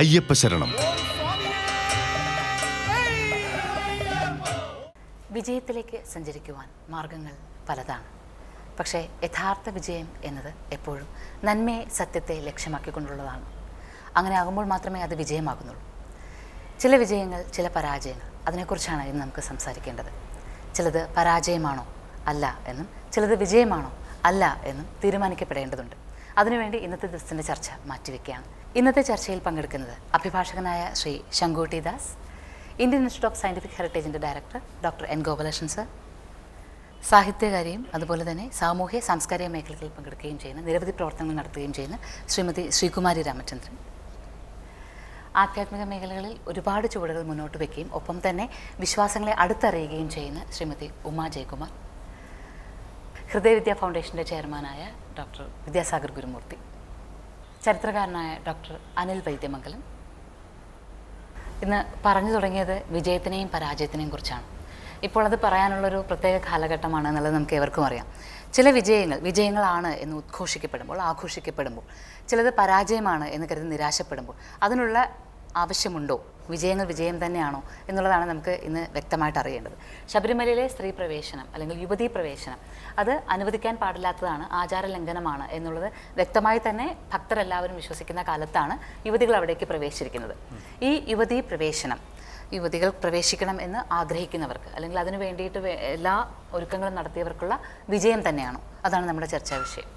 അയ്യപ്പ ശരണം. വിജയത്തിലേക്ക് സഞ്ചരിക്കുവാൻ മാർഗങ്ങൾ പലതാണ്. പക്ഷേ യഥാർത്ഥ വിജയം എന്നത് എപ്പോഴും നന്മയെ സത്യത്തെ ലക്ഷ്യമാക്കിക്കൊണ്ടുള്ളതാണ്. അങ്ങനെ ആകുമ്പോൾ മാത്രമേ അത് വിജയമാകുന്നുള്ളൂ. ചില വിജയങ്ങൾ, ചില പരാജയങ്ങൾ, അതിനെക്കുറിച്ചാണ് ഇന്ന് നമുക്ക് സംസാരിക്കേണ്ടത്. ചിലത് പരാജയമാണോ അല്ല എന്നും ചിലത് വിജയമാണോ അല്ല എന്നും തീരുമാനിക്കപ്പെടേണ്ടതുണ്ട്. അതിനുവേണ്ടി ഇന്നത്തെ ദിവസത്തിൻ്റെ ചർച്ച മാറ്റിവെക്കുകയാണ്. ഇന്നത്തെ ചർച്ചയിൽ പങ്കെടുക്കുന്നത് അഭിഭാഷകനായ Shri Sankutty Das, Indian institute of scientific ഹെറിറ്റേജിൻ്റെ director doctor N Gopalakrishnan sir, സാഹിത്യകാരിയും അതുപോലെ തന്നെ സാമൂഹ്യ സാംസ്കാരിക മേഖലകളിൽ പങ്കെടുക്കുകയും ചെയ്യുന്ന, നിരവധി പ്രവർത്തനങ്ങൾ നടത്തുകയും ചെയ്യുന്ന ശ്രീമതി ശ്രീകുമാരി രാമചന്ദ്രൻ, ആധ്യാത്മിക മേഖലകളിൽ ഒരുപാട് ചുവടുകൾ മുന്നോട്ട് വയ്ക്കുകയും ഒപ്പം തന്നെ വിശ്വാസങ്ങളെ അടുത്തറിയുകയും ചെയ്യുന്ന ശ്രീമതി ഉമാ ജയകുമാർ, ഹൃദയവിദ്യാ ഫൗണ്ടേഷൻ്റെ ചെയർമാനായ ഡോക്ടർ വിദ്യാസാഗർ ഗുരുമൂർത്തി, ചരിത്രകാരനായ ഡോക്ടർ അനിൽ വൈദ്യമംഗലം. ഇന്ന് പറഞ്ഞു തുടങ്ങിയത് വിജയത്തിനെയും പരാജയത്തിനെയും കുറിച്ചാണ്. ഇപ്പോൾ അത് പറയാനുള്ളൊരു പ്രത്യേക കാലഘട്ടമാണ് എന്നുള്ളത് നമുക്ക് ഏവർക്കും അറിയാം. ചില വിജയങ്ങളാണ് എന്ന് ഉദ്ഘോഷിക്കപ്പെടുമ്പോൾ, ആഘോഷിക്കപ്പെടുമ്പോൾ, ചിലത് പരാജയമാണ് എന്ന് കരുതി നിരാശപ്പെടുമ്പോൾ അതിനുള്ള ആവശ്യമുണ്ടോ? വിജയങ്ങൾ വിജയം തന്നെയാണോ എന്നുള്ളതാണ് നമുക്ക് ഇന്ന് വ്യക്തമായിട്ട് അറിയേണ്ടത്. ശബരിമലയിലെ സ്ത്രീ പ്രവേശനം അല്ലെങ്കിൽ യുവതീ പ്രവേശനം അത് അനുവദിക്കാൻ പാടില്ലാത്തതാണ്, ആചാര ലംഘനമാണ് എന്നുള്ളത് വ്യക്തമായി തന്നെ ഭക്തരെല്ലാവരും വിശ്വസിക്കുന്ന കാലത്താണ് യുവതികൾ അവിടേക്ക് പ്രവേശിച്ചിരിക്കുന്നത്. ഈ യുവതീ പ്രവേശനം, യുവതികൾ പ്രവേശിക്കണം എന്ന് ആഗ്രഹിക്കുന്നവർക്ക് അല്ലെങ്കിൽ അതിനു വേണ്ടിയിട്ട് എല്ലാ ഒരുക്കങ്ങളും നടത്തിയവർക്കുള്ള വിജയം തന്നെയാണോ? അതാണ് നമ്മുടെ ചർച്ചാ വിഷയം.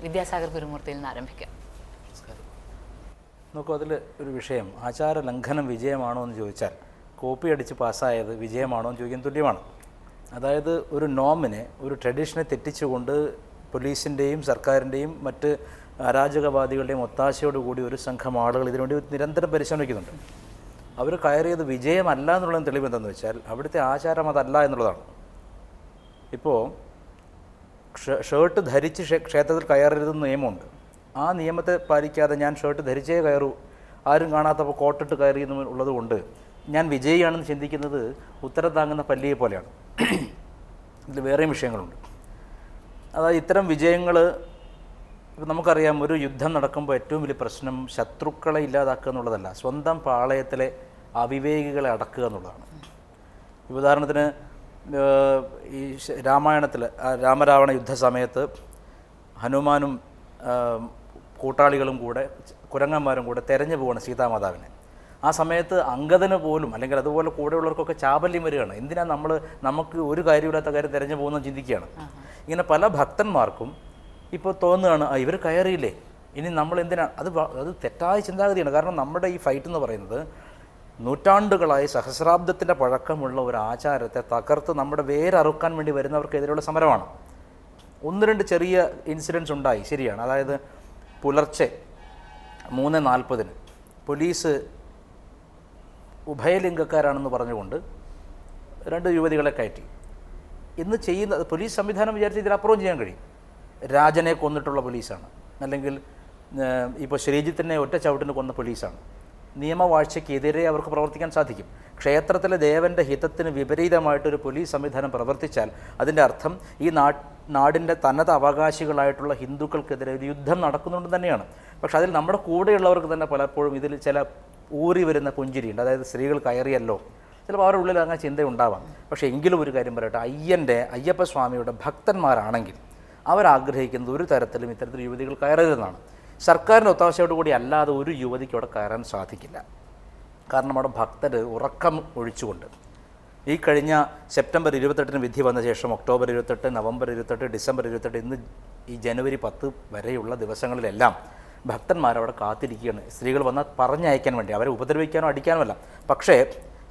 വിദ്യാസാഗർ ഗുരുമൂർത്തിയിൽ നിന്ന് ആരംഭിക്കാം. നോക്കൂ, അതിൽ ഒരു വിഷയം ആചാര ലംഘനം വിജയമാണോ എന്ന് ചോദിച്ചാൽ കോപ്പി അടിച്ച് പാസ്സായത് വിജയമാണോ എന്ന് ചോദിക്കാൻ തുല്യമാണ്. അതായത് ഒരു നോമിനെ, ഒരു ട്രഡീഷനെ തെറ്റിച്ചുകൊണ്ട് പോലീസിൻ്റെയും സർക്കാരിൻ്റെയും മറ്റ് അരാജകവാദികളുടെയും ഒത്താശയോടുകൂടി ഒരു സംഘം ആളുകൾ ഇതിനുവേണ്ടി നിരന്തരം പരിശ്രമിക്കുന്നുണ്ട്. അവർ കയറിയത് വിജയമല്ല എന്നുള്ളതിന് തെളിവ് എന്തെന്ന് വെച്ചാൽ അവിടുത്തെ ആചാരം അതല്ല എന്നുള്ളതാണ്. ഇപ്പോൾ ഷർട്ട് ധരിച്ച് ക്ഷേത്രത്തിൽ കയറരുതെന്ന് നിയമമുണ്ട്. ആ നിയമത്തെ പാലിക്കാതെ ഞാൻ ഷർട്ട് ധരിച്ചേ കയറൂ, ആരും കാണാത്തപ്പോൾ കോട്ടിട്ട് കയറി എന്നുള്ളത് കൊണ്ട് ഞാൻ വിജയിയാണെന്ന് ചിന്തിക്കുന്നത് ഉത്തരം താങ്ങുന്ന പല്ലിയെ പോലെയാണ്. ഇതിൽ വേറെയും വിഷയങ്ങളുണ്ട്. അതായത് ഇത്തരം വിജയങ്ങൾ, ഇപ്പം നമുക്കറിയാം, ഒരു യുദ്ധം നടക്കുമ്പോൾ ഏറ്റവും വലിയ പ്രശ്നം ശത്രുക്കളെ ഇല്ലാതാക്കുക എന്നുള്ളതല്ല, സ്വന്തം പാളയത്തിലെ അവിവേകികളെ അടക്കുക എന്നുള്ളതാണ്. ഉദാഹരണത്തിന് ഈ രാമായണത്തിൽ രാമരാവണ യുദ്ധസമയത്ത് ഹനുമാനും കൂട്ടാളികളും കൂടെ, കുരങ്ങന്മാരും കൂടെ തെരഞ്ഞു പോവാണ് സീതാമാതാവിനെ. ആ സമയത്ത് അങ്കദന് പോലും അല്ലെങ്കിൽ അതുപോലെ കൂടെയുള്ളവർക്കൊക്കെ ചാബല്യം വരികയാണ്. എന്തിനാണ് നമുക്ക് ഒരു കാര്യമില്ലാത്ത കാര്യം തിരഞ്ഞു പോകുന്നത് ചിന്തിക്കുകയാണ്. ഇങ്ങനെ പല ഭക്തന്മാർക്കും ഇപ്പോൾ തോന്നുകയാണ്, ഇവർ കയറിയില്ലേ, ഇനി നമ്മൾ എന്തിനാണ്? അത് തെറ്റായ ചിന്താഗതിയാണ്. കാരണം നമ്മുടെ ഈ ഫൈറ്റ് എന്ന് പറയുന്നത് നൂറ്റാണ്ടുകളായി സഹസ്രാബ്ദത്തിൻ്റെ പഴക്കമുള്ള ഒരു ആചാരത്തെ തകർത്ത് നമ്മുടെ വേരറുക്കാൻ വേണ്ടി വരുന്നവർക്കെതിരെയുള്ള സമരമാണ്. ഒന്ന് രണ്ട് ചെറിയ ഇൻസിഡൻറ്റ്സ് ഉണ്ടായി, ശരിയാണ്. അതായത് പുലർച്ചെ 3:40 പോലീസ് ഉഭയലിംഗക്കാരാണെന്ന് പറഞ്ഞുകൊണ്ട് 2 യുവതികളെ കയറ്റി. ഇന്ന് ചെയ്യുന്ന പോലീസ് സംവിധാനം വിചാരിച്ച് ഇതിനപ്പുറം ചെയ്യാൻ കഴിയും. രാജനെ കൊന്നിട്ടുള്ള പോലീസാണ്, അല്ലെങ്കിൽ ഇപ്പോൾ ശ്രീജിത്തിനെ ഒറ്റ ചവിട്ടിന് കൊന്ന പോലീസാണ്. നിയമവാഴ്ചയ്ക്കെതിരെ അവർക്ക് പ്രവർത്തിക്കാൻ സാധിക്കും. ക്ഷേത്രത്തിലെ ദേവൻ്റെ ഹിതത്തിന് വിപരീതമായിട്ടൊരു പോലീസ് സംവിധാനം പ്രവർത്തിച്ചാൽ അതിൻ്റെ അർത്ഥം ഈ നാടിൻ്റെ തനത് അവകാശികളായിട്ടുള്ള ഹിന്ദുക്കൾക്കെതിരെ ഒരു യുദ്ധം നടക്കുന്നുണ്ട് തന്നെയാണ്. പക്ഷെ അതിൽ നമ്മുടെ കൂടെയുള്ളവർക്ക് തന്നെ പലപ്പോഴും ഇതിൽ ചില ഊറി വരുന്ന പുഞ്ചിരിയുണ്ട്. അതായത് സ്ത്രീകൾ കയറിയല്ലോ, ചിലപ്പോൾ അവരുടെ ഉള്ളിൽ അങ്ങനെ ചിന്തയുണ്ടാവാം. പക്ഷേ എങ്കിലും ഒരു കാര്യം പറയട്ടെ, അയ്യപ്പസ്വാമിയുടെ ഭക്തന്മാരാണെങ്കിൽ അവരാഗ്രഹിക്കുന്നത് ഒരു തരത്തിലും ഇത്തരത്തിൽ യുവതികൾ കയറരുതെന്നാണ്. സർക്കാരിൻ്റെ ഒത്താശയോടുകൂടി അല്ലാതെ ഒരു യുവതിക്ക് അവിടെ കയറാൻ സാധിക്കില്ല. കാരണം അവിടെ ഭക്തർ ഉറക്കം ഒഴിച്ചുകൊണ്ട് ഈ കഴിഞ്ഞ സെപ്റ്റംബർ 28 വിധി വന്ന ശേഷം ഒക്ടോബർ 28, നവംബർ 28, ഡിസംബർ 28, ഇന്ന് ഈ ജനുവരി 10 വരെയുള്ള ദിവസങ്ങളിലെല്ലാം ഭക്തന്മാരവിടെ കാത്തിരിക്കുകയാണ്. സ്ത്രീകൾ വന്നാൽ പറഞ്ഞയക്കാൻ വേണ്ടി, അവരെ ഉപദ്രവിക്കാനോ അടിക്കാനോ അല്ല. പക്ഷേ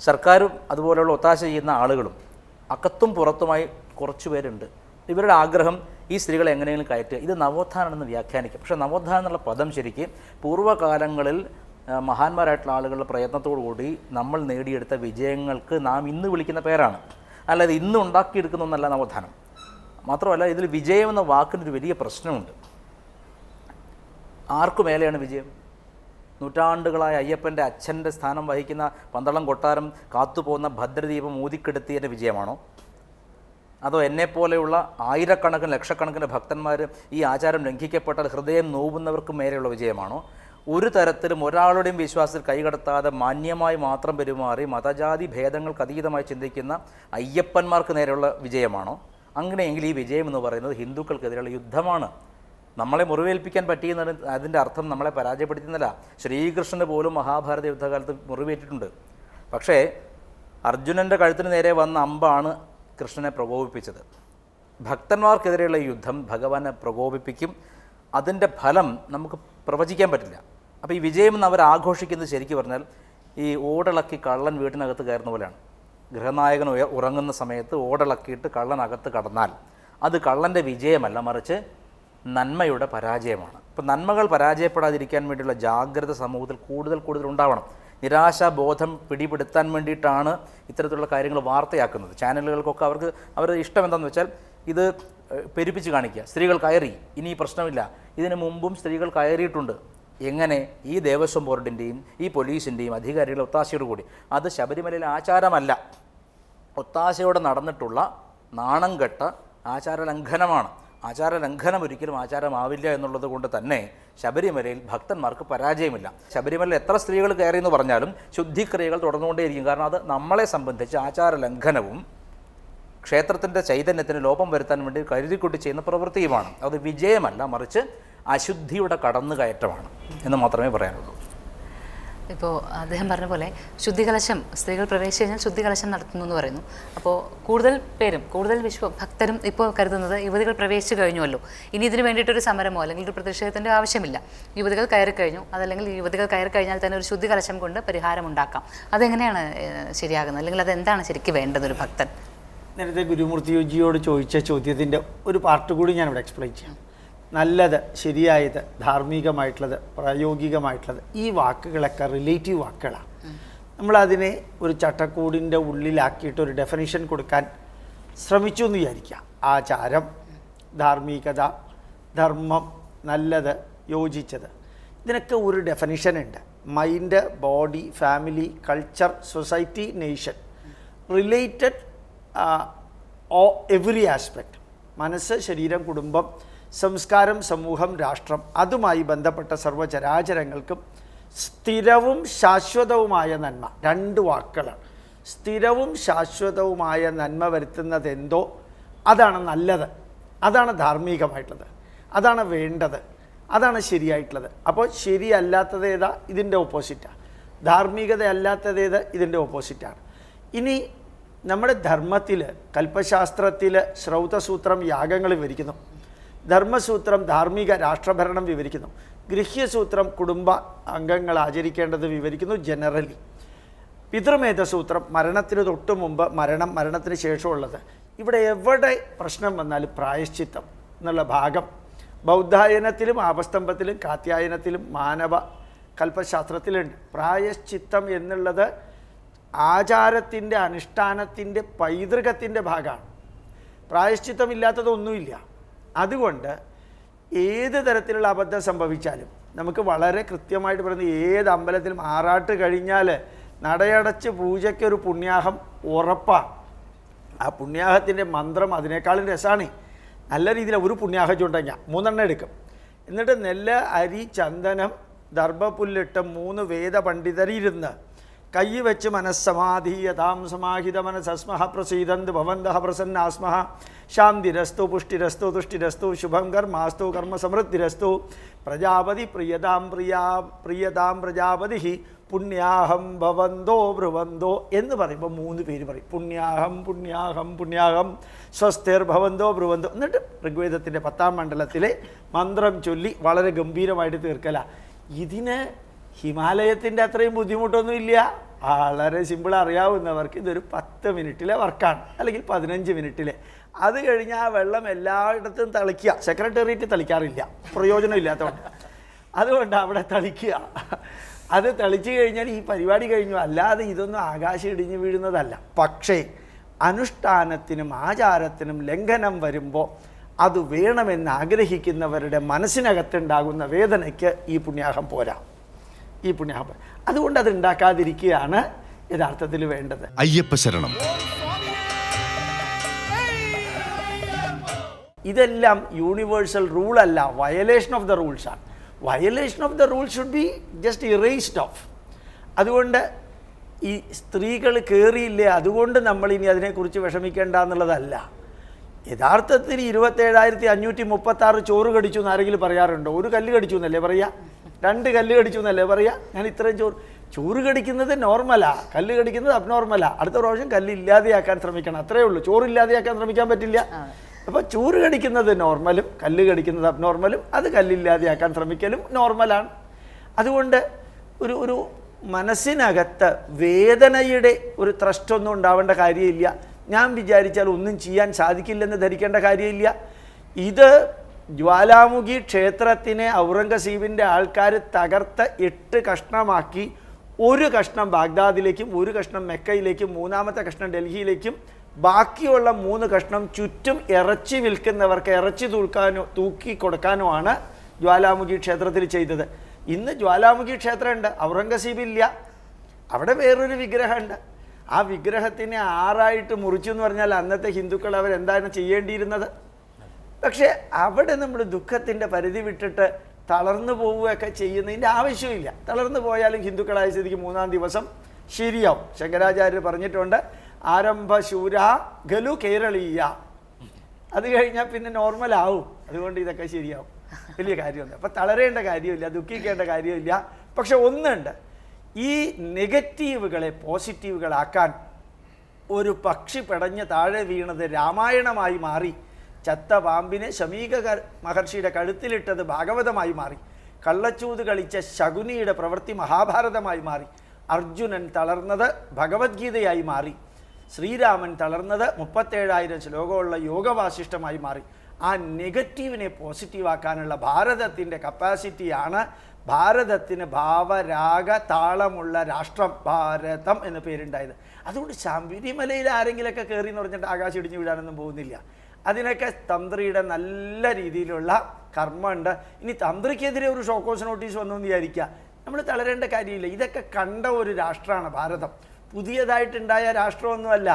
സർക്കാരും അതുപോലെയുള്ള ഒത്താശ ചെയ്യുന്ന ആളുകളും അകത്തും പുറത്തുമായി കുറച്ച് പേരുണ്ട്. ഇവരുടെ ആഗ്രഹം ഈ സ്ത്രീകളെ എങ്ങനെയെങ്കിലും കയറ്റുക. ഇത് നവോത്ഥാനമെന്ന് വ്യാഖ്യാനിക്കും. പക്ഷേ നവോത്ഥാനം എന്നുള്ള പദം ശരിക്ക് പൂർവ്വകാലങ്ങളിൽ മഹാന്മാരായിട്ടുള്ള ആളുകളുടെ പ്രയത്നത്തോടു കൂടി നമ്മൾ നേടിയെടുത്ത വിജയങ്ങൾക്ക് നാം ഇന്ന് വിളിക്കുന്ന പേരാണ്. അല്ലാതെ ഇന്ന് ഉണ്ടാക്കിയെടുക്കുന്ന ഒന്നല്ല നവോത്ഥാനം. മാത്രമല്ല, ഇതിൽ വിജയം എന്ന വാക്കിനൊരു വലിയ പ്രശ്നമുണ്ട്. ആർക്കു മേലെയാണ് വിജയം? നൂറ്റാണ്ടുകളായ അയ്യപ്പൻ്റെ അച്ഛൻ്റെ സ്ഥാനം വഹിക്കുന്ന പന്തളം കൊട്ടാരം കാത്തുപോകുന്ന ഭദ്രദീപം ഊതിക്കെടുത്തിയതിൻ്റെ വിജയമാണോ? അതോ എന്നെപ്പോലെയുള്ള ആയിരക്കണക്കിന് ലക്ഷക്കണക്കിന് ഭക്തന്മാർ ഈ ആചാരം ലംഘിക്കപ്പെട്ടാൽ ഹൃദയം നോവുന്നവർക്ക് മേലെയുള്ള വിജയമാണോ? ഒരു തരത്തിലും ഒരാളുടെയും വിശ്വാസത്തിൽ കൈകടത്താതെ മാന്യമായി മാത്രം പെരുമാറി മതജാതി ഭേദങ്ങൾക്ക് അതീതമായി ചിന്തിക്കുന്ന അയ്യപ്പന്മാർക്ക് നേരെയുള്ള വിജയമാണോ? അങ്ങനെയെങ്കിൽ ഈ വിജയം എന്ന് പറയുന്നത് ഹിന്ദുക്കൾക്കെതിരെയുള്ള യുദ്ധമാണ്. നമ്മളെ മുറിവേൽപ്പിക്കാൻ പറ്റിയെന്ന് അതിൻ്റെ അർത്ഥം നമ്മളെ പരാജയപ്പെടുത്തുന്നില്ല. ശ്രീകൃഷ്ണന് പോലും മഹാഭാരത യുദ്ധകാലത്ത് മുറിവേറ്റിട്ടുണ്ട്. പക്ഷേ അർജുനൻ്റെ കഴുത്തിന് നേരെ വന്ന അമ്പാണ് കൃഷ്ണനെ പ്രകോപിപ്പിച്ചത്. ഭക്തന്മാർക്കെതിരെയുള്ള യുദ്ധം ഭഗവാനെ പ്രകോപിപ്പിക്കും. അതിൻ്റെ ഫലം നമുക്ക് പ്രവചിക്കാൻ പറ്റില്ല. അപ്പോൾ ഈ വിജയം എന്ന് അവർ ആഘോഷിക്കുന്നത് ശരിക്കും പറഞ്ഞാൽ ഈ ഓടിളക്കി കള്ളൻ വീട്ടിനകത്ത് കയറുന്ന പോലെയാണ്. ഗൃഹനായകൻ ഉറങ്ങുന്ന സമയത്ത് ഓടിളക്കിയിട്ട് കള്ളനകത്ത് കടന്നാൽ അത് കള്ളൻ്റെ വിജയമല്ല, മറിച്ച് നന്മയുടെ പരാജയമാണ്. അപ്പോൾ നന്മകൾ പരാജയപ്പെടാതിരിക്കാൻ വേണ്ടിയുള്ള ജാഗ്രത സമൂഹത്തിൽ കൂടുതൽ ഉണ്ടാവണം. നിരാശാബോധം പിടിപെടുത്താൻ വേണ്ടിയിട്ടാണ് ഇത്തരത്തിലുള്ള കാര്യങ്ങൾ വാർത്തയാക്കുന്നത്. ചാനലുകൾക്കൊക്കെ അവരുടെ ഇഷ്ടം എന്താണെന്ന് വെച്ചാൽ ഇത് പെരുപ്പിച്ച് കാണിക്കുക. സ്ത്രീകൾ കയറി, ഇനി പ്രശ്നമില്ല. ഇതിനു മുമ്പും സ്ത്രീകൾ കയറിയിട്ടുണ്ട്. എങ്ങനെ? ഈ ദേവസ്വം ബോർഡിൻ്റെയും ഈ പോലീസിൻ്റെയും അധികാരികളുടെ ഒത്താശയോട് കൂടി. അത് ശബരിമലയിലെ ആചാരമല്ല, ഒത്താശയോടെ നടന്നിട്ടുള്ള നാണം കെട്ട ആചാരലംഘനമാണ്. ആചാരലംഘനം ഒരിക്കലും ആചാരമാവില്ല എന്നുള്ളത് കൊണ്ട് തന്നെ ശബരിമലയിൽ ഭക്തന്മാർക്ക് പരാജയമില്ല. ശബരിമലയിൽ എത്ര സ്ത്രീകൾ കയറിയെന്ന് പറഞ്ഞാലും ശുദ്ധിക്രിയകൾ തുടർന്നുകൊണ്ടേയിരിക്കും. കാരണം അത് നമ്മളെ സംബന്ധിച്ച് ആചാരലംഘനവും ക്ഷേത്രത്തിൻ്റെ ചൈതന്യത്തിന് ലോപം വരുത്താൻ വേണ്ടി കരുതിക്കൂട്ടി ചെയ്യുന്ന പ്രവൃത്തിയുമാണ്. അത് വിജയമല്ല, മറിച്ച് അശുദ്ധിയുടെ കടന്നുകയറ്റമാണ് എന്ന് മാത്രമേ പറയാനുള്ളൂ. ഇപ്പോൾ അദ്ദേഹം പറഞ്ഞ പോലെ ശുദ്ധികലശം സ്ത്രീകൾ പ്രവേശിച്ച് കഴിഞ്ഞാൽ ശുദ്ധികലശം നടത്തുന്നു എന്ന് പറയുന്നു. അപ്പോൾ കൂടുതൽ ഭക്തരും ഇപ്പോൾ കരുതുന്നത് യുവതികൾ പ്രവേശിച്ചു കഴിഞ്ഞുവല്ലോ, ഇനി ഇതിന് വേണ്ടിയിട്ടൊരു സമരമോ അല്ലെങ്കിൽ ഒരു പ്രതിഷേധത്തിൻ്റെ ആവശ്യമില്ല. യുവതികൾ കയറി കഴിഞ്ഞു, അതല്ലെങ്കിൽ യുവതികൾ കയറി കഴിഞ്ഞാൽ തന്നെ ഒരു ശുദ്ധികലശം കൊണ്ട് പരിഹാരം ഉണ്ടാക്കാം. അതെങ്ങനെയാണ് ശരിയാകുന്നത്? അല്ലെങ്കിൽ അതെന്താണ് ശരിക്കും വേണ്ടത് ഒരു ഭക്തൻ? നേരത്തെ ഗുരുമൂർത്തിജിയോട് ചോദിച്ച ചോദ്യത്തിൻ്റെ ഒരു പാർട്ട് കൂടി ഞാനിവിടെ എക്സ്പ്ലെയിൻ ചെയ്യാം. നല്ലത്, ശരിയായത്, ധാർമ്മികമായിട്ടുള്ളത്, പ്രായോഗികമായിട്ടുള്ളത്, ഈ വാക്കുകളൊക്കെ റിലേറ്റീവ് വാക്കുകളാണ്. നമ്മളതിനെ ഒരു ചട്ടക്കൂടിൻ്റെ ഉള്ളിലാക്കിയിട്ട് ഒരു ഡെഫിനിഷൻ കൊടുക്കാൻ ശ്രമിച്ചു എന്ന് വിചാരിക്കുക. ആചാരം, ധാർമ്മികത, ധർമ്മം, നല്ലത്, യോജിച്ചത്, ഇതിനൊക്കെ ഒരു ഡെഫിനിഷൻ ഉണ്ട്. Mind, body, family, culture, society, nation, related every aspect. മനസ്സ്, ശരീരം, കുടുംബം, സംസ്കാരം, സമൂഹം, രാഷ്ട്രം, അതുമായി ബന്ധപ്പെട്ട സർവ്വചരാചരങ്ങൾക്കും സ്ഥിരവും ശാശ്വതവുമായ നന്മ. രണ്ട് വാക്കുകളാണ്. സ്ഥിരവും ശാശ്വതവുമായ നന്മ വരുത്തുന്നത് എന്തോ അതാണ് നല്ലത്, അതാണ് ധാർമ്മികമായിട്ടുള്ളത്, അതാണ് വേണ്ടത്, അതാണ് ശരിയായിട്ടുള്ളത്. അപ്പോൾ ശരിയല്ലാത്തത് ഏതാ? ഇതിൻ്റെ ഓപ്പോസിറ്റാണ്. ധാർമ്മികത അല്ലാത്തതേത്? ഇതിൻ്റെ ഓപ്പോസിറ്റാണ്. ഇനി നമ്മുടെ ധർമ്മത്തിൽ, കൽപ്പശാസ്ത്രത്തിൽ ശ്രൗതസൂത്രം യാഗങ്ങൾ വിവരിക്കുന്നു, ധർമ്മസൂത്രം ധാർമ്മിക രാഷ്ട്രഭരണം വിവരിക്കുന്നു, ഗൃഹ്യസൂത്രം കുടുംബ അംഗങ്ങൾ ആചരിക്കേണ്ടത് വിവരിക്കുന്നു ജനറലി, പിതൃമേധസൂത്രം മരണത്തിന് തൊട്ടു മുമ്പ്, മരണത്തിന് ശേഷമുള്ളത്. ഇവിടെ എവിടെ പ്രശ്നം വന്നാലും പ്രായശ്ചിത്തം എന്നുള്ള ഭാഗം ബൗദ്ധായനത്തിലും ആപസ്തംഭത്തിലും കാത്യായനത്തിലും മാനവ കൽപ്പശാസ്ത്രത്തിലുണ്ട്. പ്രായശ്ചിത്തം എന്നുള്ളത് ആചാരത്തിൻ്റെ അനുഷ്ഠാനത്തിൻ്റെ പൈതൃകത്തിൻ്റെ ഭാഗമാണ്. പ്രായശ്ചിത്തമില്ലാത്തതൊന്നുമില്ല. അതുകൊണ്ട് ഏത് തരത്തിലുള്ള അബദ്ധം സംഭവിച്ചാലും നമുക്ക് വളരെ കൃത്യമായിട്ട് പറയുന്നത്, ഏത് അമ്പലത്തിലും ആറാട്ട് കഴിഞ്ഞാൽ നടയടച്ച് പൂജയ്ക്കൊരു പുണ്യാഹം ഉറപ്പാണ്. ആ പുണ്യാഹത്തിൻ്റെ മന്ത്രം അതിനേക്കാളും രസമാണ്. നല്ല രീതിയിൽ ഒരു പുണ്യാഹം ചുണ്ടെങ്കിൽ 3 എടുക്കും. എന്നിട്ട് നെല്ല്, അരി, ചന്ദനം, ദർഭപ്പുല്ലിട്ട് 3 വേദപണ്ഡിതരിരുന്ന് കൈ വെച്ച് മനസ്സമാധീയതാം സമാഹിത മനസ്സസ്മഹ പ്രസീദന്ത് ഭവന്തഃ പ്രസന്നാസ്മഹ ശാന്തിരസ്തു പുഷ്ടിരസ്തു തുഷ്ടിരസ്തു ശുഭം കർമാസ്തു കർമ്മ സമൃദ്ധിരസ്തു പ്രജാപതി പ്രിയതാം പ്രജാപതി പുണ്യാഹം ഭവന്തോ ബ്രുവന്തോ എന്ന് പറയുമ്പോൾ 3 പേര് പറയും. പുണ്യാഹം പുണ്യാഹം പുണ്യാഹം സ്വസ്തിർ ഭവന്തോ ബ്രുവന്തോ. എന്നിട്ട് ഋഗ്വേദത്തിൻ്റെ 10ാം മണ്ഡലത്തിലെ മന്ത്രം ചൊല്ലി വളരെ ഗംഭീരമായിട്ട് തീർക്കല. ഇതിന് ഹിമാലയത്തിൻ്റെ അത്രയും ബുദ്ധിമുട്ടൊന്നുമില്ല. വളരെ സിമ്പിൾ. അറിയാവുന്നവർക്ക് ഇതൊരു 10 മിനിറ്റിലെ വർക്കാണ്, അല്ലെങ്കിൽ 15 മിനിറ്റിലെ. അത് കഴിഞ്ഞാൽ ആ വെള്ളം എല്ലായിടത്തും തളിക്കുക. സെക്രട്ടേറിയറ്റ് തളിക്കാറില്ല, പ്രയോജനമില്ലാത്തതുകൊണ്ട്. അതുകൊണ്ട് അവിടെ തളിക്കുക. അത് തളിച്ചു കഴിഞ്ഞാൽ ഈ പരിപാടി കഴിഞ്ഞു. അല്ലാതെ ഇതൊന്നും ആകാശം ഇടിഞ്ഞു വീഴുന്നതല്ല. പക്ഷേ അനുഷ്ഠാനത്തിനും ആചാരത്തിനും ലംഘനം വരുമ്പോൾ അത് വേണമെന്ന് ആഗ്രഹിക്കുന്നവരുടെ മനസ്സിനകത്തുണ്ടാകുന്ന വേദനയ്ക്ക് ഈ പുണ്യാഹം പോരാ. ഈ പുണ്യാഹം അതുകൊണ്ട് അത് ഉണ്ടാക്കാതിരിക്കുകയാണ് യഥാർത്ഥത്തിൽ വേണ്ടത്. അയ്യപ്പ ശരണം. ഇതെല്ലാം യൂണിവേഴ്സൽ റൂളല്ല, വയലേഷൻ ഓഫ് ദ റൂൾസാണ്. Violation of the rule should be just erased off. അതുകൊണ്ട് ഈ സ്ത്രീകൾ കയറിയില്ലേ അതുകൊണ്ട് നമ്മൾ ഇനി അതിനെക്കുറിച്ച് വിഷമിക്കേണ്ട എന്നുള്ളതല്ല. യഥാർത്ഥത്തിൽ 27,536 ചോറ് കടിച്ചു എന്ന് ആരെങ്കിലും പറയാറുണ്ടോ? ഒരു കല്ല് കടിച്ചു എന്നല്ലേ പറയുക? 2 കല്ല് കടിച്ചു എന്നല്ലേ പറയുക? ഞാൻ ഇത്രയും ചോറ് കടിക്കുന്നത് നോർമലാണ്, കല്ല് കടിക്കുന്നത് അബ്നോർമലാണ്. അടുത്ത പ്രാവശ്യം കല്ല് ഇല്ലാതെയാക്കാൻ ശ്രമിക്കണം, അത്രയേ ഉള്ളൂ. ചോറില്ലാതെയാക്കാൻ ശ്രമിക്കാൻ പറ്റില്ല. അപ്പോൾ ചോറ് കടിക്കുന്നത് നോർമലും കല്ല് കടിക്കുന്നത് അബ്നോർമലും, അത് കല്ലില്ലാതെയാക്കാൻ ശ്രമിക്കലും നോർമലാണ്. അതുകൊണ്ട് ഒരു മനസ്സിനകത്ത് വേദനയുടെ ഒരു ത്രസ്റ്റൊന്നും ഉണ്ടാവേണ്ട കാര്യമില്ല. ഞാൻ വിചാരിച്ചാൽ ഒന്നും ചെയ്യാൻ സാധിക്കില്ലെന്ന് ധരിക്കേണ്ട കാര്യമില്ല. ഇത് ജ്വാലാമുഖി ക്ഷേത്രത്തിനെ ഔറംഗസീബിൻ്റെ ആൾക്കാർ തകർത്ത് 8 കഷ്ണമാക്കി. 1 കഷ്ണം ബാഗ്ദാദിലേക്കും 1 കഷ്ണം മെക്കയിലേക്കും 3-ാമത്തെ കഷ്ണം ഡൽഹിയിലേക്കും ബാക്കിയുള്ള 3 കഷ്ണം ചുറ്റും ഇറച്ചി വിൽക്കുന്നവർക്ക് ഇറച്ചി തൂക്കി കൊടുക്കാനുമാണ് ജ്വാലാമുഖി ക്ഷേത്രത്തിൽ ചെയ്തത്. ഇന്ന് ജ്വാലാമുഖി ക്ഷേത്രമുണ്ട്, ഔറംഗസീബില്ല. അവിടെ വേറൊരു വിഗ്രഹമുണ്ട്. ആ വിഗ്രഹത്തിനെ 6ആയിട്ട് മുറിച്ചു എന്ന് പറഞ്ഞാൽ അന്നത്തെ ഹിന്ദുക്കൾ അവരെന്താണ് ചെയ്യേണ്ടിയിരുന്നത്? പക്ഷേ അവിടെ നമ്മൾ ദുഃഖത്തിൻ്റെ പരിധി വിട്ടിട്ട് തളർന്നു പോവുകയൊക്കെ ചെയ്യുന്നതിൻ്റെ ആവശ്യമില്ല. തളർന്നു പോയാലും ഹിന്ദുക്കളായ സ്ഥിതിക്ക് 3-ാം ദിവസം ശരിയാവും. ശങ്കരാചാര്യർ പറഞ്ഞിട്ടുണ്ട്, ആരംഭശൂര ഖലു കേരളീയ. അത് കഴിഞ്ഞാൽ പിന്നെ നോർമലാവും. അതുകൊണ്ട് ഇതൊക്കെ ശരിയാവും, വലിയ കാര്യമുണ്ട്. അപ്പം തളരേണ്ട കാര്യമില്ല, ദുഃഖിക്കേണ്ട കാര്യമില്ല. പക്ഷെ ഒന്നുണ്ട്, ഈ നെഗറ്റീവുകളെ പോസിറ്റീവുകളാക്കാൻ ഒരു പക്ഷി പെടഞ്ഞ് താഴെ വീണത് രാമായണമായി മാറി, ചത്ത പാമ്പിനെ ശമീക മഹർഷിയുടെ കഴുത്തിലിട്ടത് ഭാഗവതമായി മാറി, കള്ളച്ചൂത് കളിച്ച ശകുനിയുടെ പ്രവൃത്തി മഹാഭാരതമായി മാറി, അർജുനൻ തളർന്നത് ഭഗവത്ഗീതയായി മാറി, ശ്രീരാമൻ തളർന്നത് 37,000 ശ്ലോകമുള്ള യോഗവാസിഷ്ടമായി മാറി. ആ നെഗറ്റീവിനെ പോസിറ്റീവാക്കാനുള്ള ഭാരതത്തിൻ്റെ കപ്പാസിറ്റിയാണ് ഭാരതത്തിന് ഭാവരാഗ താളമുള്ള രാഷ്ട്രം ഭാരതം എന്ന് പേരുണ്ടായത്. അതുകൊണ്ട് ശബരിമലയിൽ ആരെങ്കിലുമൊക്കെ കയറി എന്ന് പറഞ്ഞിട്ട് ആകാശം ഇടിഞ്ഞു വിടാനൊന്നും പോകുന്നില്ല. അതിനൊക്കെ തന്ത്രിയുടെ നല്ല രീതിയിലുള്ള കർമ്മമുണ്ട്. ഇനി തന്ത്രിക്കെതിരെ ഒരു ഷോക്കോസ് നോട്ടീസ് വന്നു എന്ന് വിചാരിക്കുക, നമ്മൾ തളരേണ്ട കാര്യമില്ല. ഇതൊക്കെ കണ്ട ഒരു രാഷ്ട്രമാണ് ഭാരതം. പുതിയതായിട്ടുണ്ടായ രാഷ്ട്രമൊന്നുമല്ല.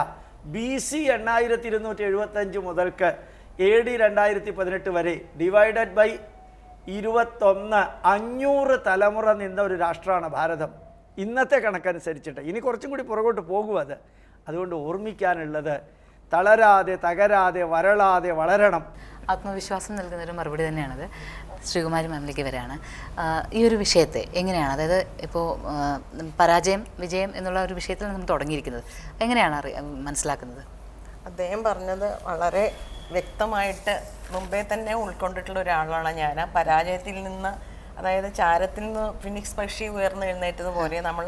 BC 8275 മുതൽക്ക് AD 2018 വരെ ഡിവൈഡഡ് ബൈ 21 500 തലമുറ നിന്ന ഒരു രാഷ്ട്രമാണ് ഭാരതം. ഇന്നത്തെ കണക്കനുസരിച്ചിട്ട് ഇനി കുറച്ചും കൂടി പുറകോട്ട് പോകും അത്. അതുകൊണ്ട് ഓർമ്മിക്കാനുള്ളത്, തളരാതെ തകരാതെ വരളാതെ വളരണം. ആത്മവിശ്വാസം നൽകുന്നൊരു മറുപടി തന്നെയാണത്. ശ്രീകുമാരി മാമിലേക്ക് വരെയാണ്. ഈ ഒരു വിഷയത്തെ എങ്ങനെയാണ്, അതായത് ഇപ്പോൾ പരാജയം വിജയം എന്നുള്ള ഒരു വിഷയത്തിൽ നമ്മൾ തുടങ്ങിയിരിക്കുന്നത്, എങ്ങനെയാണ് മനസ്സിലാക്കുന്നത്? അദ്ദേഹം പറഞ്ഞത് വളരെ വ്യക്തമായിട്ട് മുമ്പേ തന്നെ ഉൾക്കൊണ്ടിട്ടുള്ള ഒരാളാണ് ഞാൻ. ആ പരാജയത്തിൽ നിന്ന്, അതായത് ചാരത്തിൽ നിന്ന് ഫിനിക്സ് പക്ഷി ഉയർന്നെഴുന്നേറ്റതുപോലെ നമ്മൾ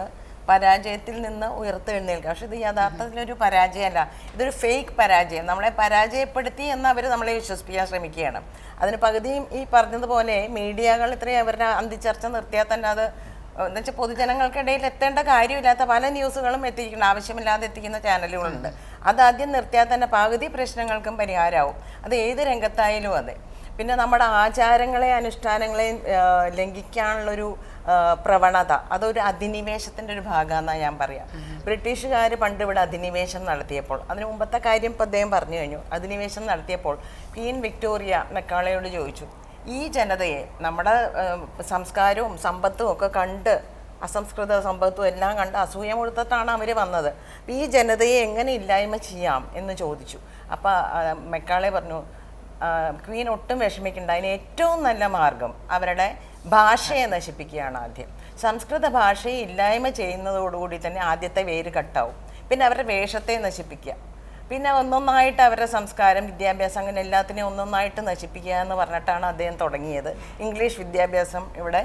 പരാജയത്തിൽ നിന്ന് ഉയർത്തെഴുന്നേൽക്കുക. പക്ഷെ ഇത് യഥാർത്ഥത്തിലൊരു പരാജയമല്ല, ഇതൊരു ഫേക്ക് പരാജയം. നമ്മളെ പരാജയപ്പെടുത്തി എന്ന് അവർ നമ്മളെ വിശ്വസിപ്പിക്കാൻ ശ്രമിക്കുകയാണ്. അതിന് പകുതിയും ഈ പറഞ്ഞതുപോലെ മീഡിയകൾ ഇത്രയും അവരുടെ അന്തിച്ചർച്ച നിർത്തിയാൽ തന്നെ അത് എന്ന് വെച്ചാൽ പൊതുജനങ്ങൾക്കിടയിൽ എത്തേണ്ട കാര്യമില്ലാത്ത പല ന്യൂസുകളും എത്തിക്കണം, ആവശ്യമില്ലാതെ എത്തിക്കുന്ന ചാനലുകളുണ്ട്. അതാദ്യം നിർത്തിയാൽ തന്നെ പകുതി പ്രശ്നങ്ങൾക്കും പരിഹാരമാവും. അത് ഏത് രംഗത്തായാലും അതെ. പിന്നെ നമ്മുടെ ആചാരങ്ങളെ അനുഷ്ഠാനങ്ങളെയും ലംഘിക്കാനുള്ളൊരു പ്രവണത, അതൊരു അധിനിവേശത്തിൻ്റെ ഒരു ഭാഗമാണെന്നാണ് ഞാൻ പറയാം. ബ്രിട്ടീഷുകാർ പണ്ട് ഇവിടെ അധിനിവേശം നടത്തിയപ്പോൾ, അതിന് മുമ്പത്തെ കാര്യം ഇപ്പോൾ അദ്ദേഹം പറഞ്ഞു കഴിഞ്ഞു. അധിനിവേശം നടത്തിയപ്പോൾ ക്വീൻ വിക്ടോറിയ മെക്കാളയോട് ചോദിച്ചു, ഈ ജനതയെ നമ്മുടെ സംസ്കാരവും സമ്പത്തും ഒക്കെ കണ്ട്, അസംസ്കൃത സമ്പത്തും എല്ലാം കണ്ട് അസൂയ കൊടുത്തിട്ടാണ് അവർ വന്നത്, ഈ ജനതയെ എങ്ങനെ ഇല്ലായ്മ ചെയ്യാം എന്ന് ചോദിച്ചു. അപ്പോൾ മെക്കാളെ പറഞ്ഞു, ക്വീൻ ഒട്ടും വിഷമിക്കേണ്ട, അതിന് ഏറ്റവും നല്ല മാർഗം അവരുടെ ഭാഷയെ നശിപ്പിക്കുകയാണ്. ആദ്യം സംസ്കൃത ഭാഷയെ ഇല്ലായ്മ ചെയ്യുന്നതോടുകൂടി തന്നെ ആദ്യത്തെ വേര് കട്ടാവും. പിന്നെ അവരുടെ വേഷത്തെ നശിപ്പിക്കുക, പിന്നെ ഒന്നൊന്നായിട്ട് അവരുടെ സംസ്കാരം, വിദ്യാഭ്യാസം, അങ്ങനെ എല്ലാത്തിനെയും ഒന്നൊന്നായിട്ട് നശിപ്പിക്കുക എന്ന് പറഞ്ഞിട്ടാണ് അദ്ദേഹം തുടങ്ങിയത്. ഇംഗ്ലീഷ് വിദ്യാഭ്യാസം ഇവിടെ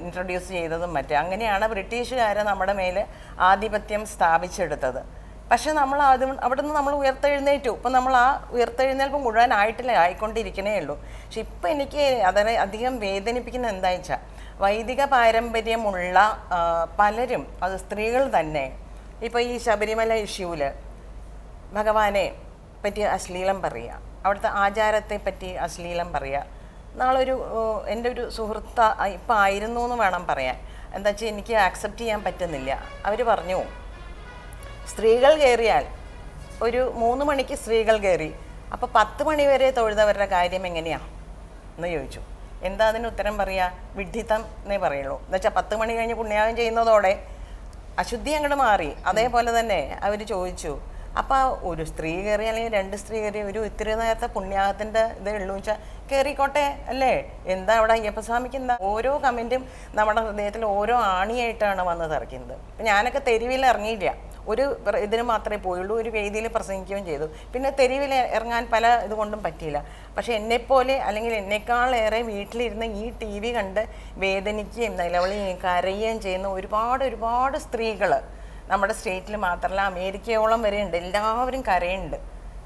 ഇൻട്രൊഡ്യൂസ് ചെയ്തതും മറ്റും. അങ്ങനെയാണ് ബ്രിട്ടീഷുകാർ നമ്മുടെ മേൽ ആധിപത്യം സ്ഥാപിച്ചെടുത്തത്. പക്ഷെ നമ്മൾ അവിടെ നിന്ന് നമ്മൾ ഉയർത്തെഴുന്നേറ്റു. ഇപ്പം നമ്മൾ ആ ഉയർത്തെഴുന്നേൽപ്പ് മുഴുവൻ ആയിക്കൊണ്ടിരിക്കണേ ഉള്ളൂ. പക്ഷെ ഇപ്പം എനിക്ക് അതിനെ അധികം വേദനിപ്പിക്കുന്ന എന്താ വെച്ചാൽ, വൈദിക പാരമ്പര്യമുള്ള പലരും, അത് സ്ത്രീകൾ തന്നെ, ഇപ്പോൾ ഈ ശബരിമല ഇഷ്യൂവിൽ ഭഗവാനെ പറ്റി അശ്ലീലം പറയുക, അവിടുത്തെ ആചാരത്തെ പറ്റി അശ്ലീലം പറയുക. നാളൊരു എൻ്റെ ഒരു സുഹൃത്ത് ഇപ്പം ആയിരുന്നു എന്ന് വേണം പറയാൻ. എന്താ വെച്ചാൽ എനിക്ക് ആക്സെപ്റ്റ് ചെയ്യാൻ പറ്റുന്നില്ല. അവർ പറഞ്ഞു, സ്ത്രീകൾ കയറിയാൽ ഒരു 3 മണിക്ക് സ്ത്രീകൾ കയറി, അപ്പോൾ 10 മണി വരെ തൊഴുതവരുടെ കാര്യം എങ്ങനെയാണ് എന്ന് ചോദിച്ചു. എന്താ അതിന് ഉത്തരം പറയുക? വിഡ്ഢിത്തം എന്നേ പറയുള്ളൂ. എന്നുവെച്ചാൽ 10 മണി കഴിഞ്ഞ് പുണ്യാഹം ചെയ്യുന്നതോടെ അശുദ്ധി അങ്ങോട്ട് മാറി. അതേപോലെ തന്നെ അവർ ചോദിച്ചു, അപ്പോൾ ഒരു സ്ത്രീ കയറി അല്ലെങ്കിൽ 2 സ്ത്രീ കയറി ഒരു ഇത്തിരി നേരത്തെ പുണ്യാഹത്തിൻ്റെ ഇതേ ഉള്ളൂ വെച്ചാൽ കയറിക്കോട്ടെ അല്ലേ, എന്താ അവിടെ അയ്യപ്പസ്വാമിക്ക് എന്താ? ഓരോ കമൻറ്റും നമ്മുടെ ഹൃദയത്തിൽ ഓരോ ആണിയായിട്ടാണ് വന്ന് തറയ്ക്കുന്നത്. ഞാനൊക്കെ തെരുവിൽ ഇറങ്ങിയില്ല, ഒരു ഇതിന് മാത്രമേ പോയുള്ളൂ, ഒരു വേദിയിൽ പ്രസംഗിക്കുകയും ചെയ്തു. പിന്നെ തെരുവിൽ ഇറങ്ങാൻ പല ഇതുകൊണ്ടും പറ്റിയില്ല. പക്ഷെ എന്നെപ്പോലെ അല്ലെങ്കിൽ എന്നെക്കാളേറെ വീട്ടിലിരുന്ന് ഈ TV കണ്ട് വേദനിക്കുകയും നിലവിളിയും കരയുകയും ചെയ്യുന്ന ഒരുപാട് സ്ത്രീകൾ നമ്മുടെ സ്റ്റേറ്റിൽ മാത്രമല്ല അമേരിക്കയോളം വരെ ഉണ്ട്. എല്ലാവരും കരയുന്നുണ്ട്,